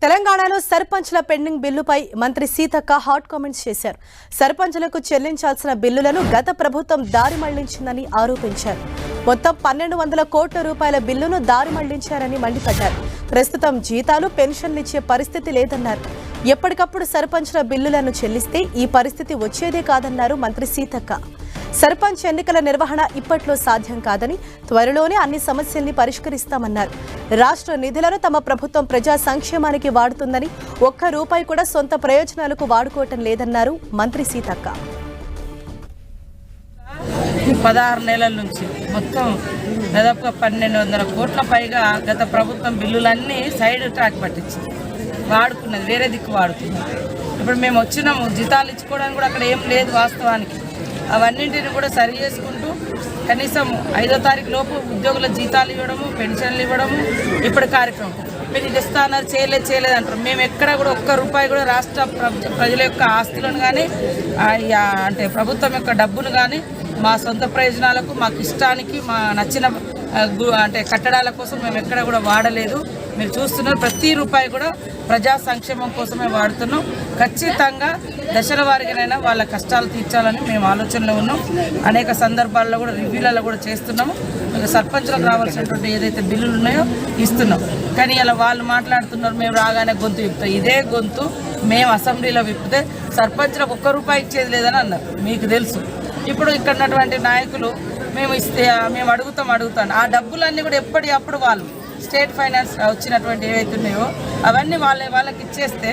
తెలంగాణలో సర్పంచ్ల పెండింగ్ బిల్లుపై మంత్రి సీతక్క హాట్ కామెంట్స్ చేశారు. సర్పంచ్లకు చెల్లించాల్సిన బిల్లులను గత ప్రభుత్వం దారి మళ్లించిందని ఆరోపించారు. మొత్తం 1200 కోట్ల రూపాయల బిల్లును దారి మళ్లించారని మండిపడ్డారు. ప్రస్తుతం జీతాలు పెన్షన్లు ఇచ్చే పరిస్థితి లేదన్నారు. ఎప్పటికప్పుడు సర్పంచ్ల బిల్లులను చెల్లిస్తే ఈ పరిస్థితి వచ్చేదే కాదన్నారు మంత్రి సీతక్క. సర్పంచ్ ఎన్నికల నిర్వహణ ఇప్పట్లో సాధ్యం కాదని, త్వరలోనే అన్ని సమస్యల్ని పరిష్కరిస్తామన్నారు. రాష్ట్ర నిధులను తమ ప్రభుత్వం ప్రజా సంక్షేమానికి వాడుతుందని, ఒక్క రూపాయి కూడా సొంత ప్రయోజనాలకు వాడుకోవటం లేదన్నారు మంత్రి సీతక్క. 16 నెలల నుంచి మొత్తం దాదాపుగా 1200 కోట్ల పైగా గత ప్రభుత్వం బిల్లులన్నీ సైడ్ ట్రాక్ పట్టించింది, వాడుకున్నది వేరే దిక్కు వాడుతున్నది. ఇప్పుడు మేము వచ్చినాము, జీతాలు ఇచ్చుకోవడానికి కూడా అక్కడ ఏం లేదు వాస్తవానికి. అవన్నింటిని కూడా సరి చేసుకుంటూ కనీసం 5వ తారీఖు లోపు ఉద్యోగుల జీతాలు ఇవ్వడము, పెన్షన్లు ఇవ్వడము ఇప్పుడు కార్యక్రమం. మీరు ఇది ఇస్తాన్నారు, చేయలేదు అంటారు. మేము ఎక్కడ కూడా ఒక్క రూపాయి కూడా రాష్ట్ర ప్రజల యొక్క ఆస్తులను కానీ అంటే ప్రభుత్వం యొక్క డబ్బును కానీ మా సొంత ప్రయోజనాలకు, మాకు ఇష్టానికి, మా నచ్చిన అంటే కట్టడాల కోసం మేము ఎక్కడ కూడా వాడలేదు. మీరు చూస్తున్నారు, ప్రతి రూపాయి కూడా ప్రజా సంక్షేమం కోసమే వాడుతున్నాం. ఖచ్చితంగా దశల వారీగానైనా వాళ్ళ కష్టాలు తీర్చాలని మేము ఆలోచనలో ఉన్నాం. అనేక సందర్భాల్లో కూడా రివ్యూలలో కూడా చేస్తున్నాము. సర్పంచులకు రావాల్సినటువంటి ఏదైతే బిల్లులు ఉన్నాయో ఇస్తున్నాం. కానీ ఇలా వాళ్ళు మాట్లాడుతున్నారు, మేము రాగానే గొంతు విప్పుతాం. ఇదే గొంతు మేము అసెంబ్లీలో విప్పితే సర్పంచులకు ఒక్క రూపాయి ఇచ్చేది లేదని అన్నారు. మీకు తెలుసు. ఇప్పుడు ఇక్కడ ఉన్నటువంటి నాయకులు మేము అడుగుతాం. ఆ డబ్బులన్నీ కూడా ఎప్పటికప్పుడు వాళ్ళు స్టేట్ ఫైనాన్స్ వచ్చినటువంటి ఏవైతే ఉన్నాయో అవన్నీ వాళ్ళకి ఇచ్చేస్తే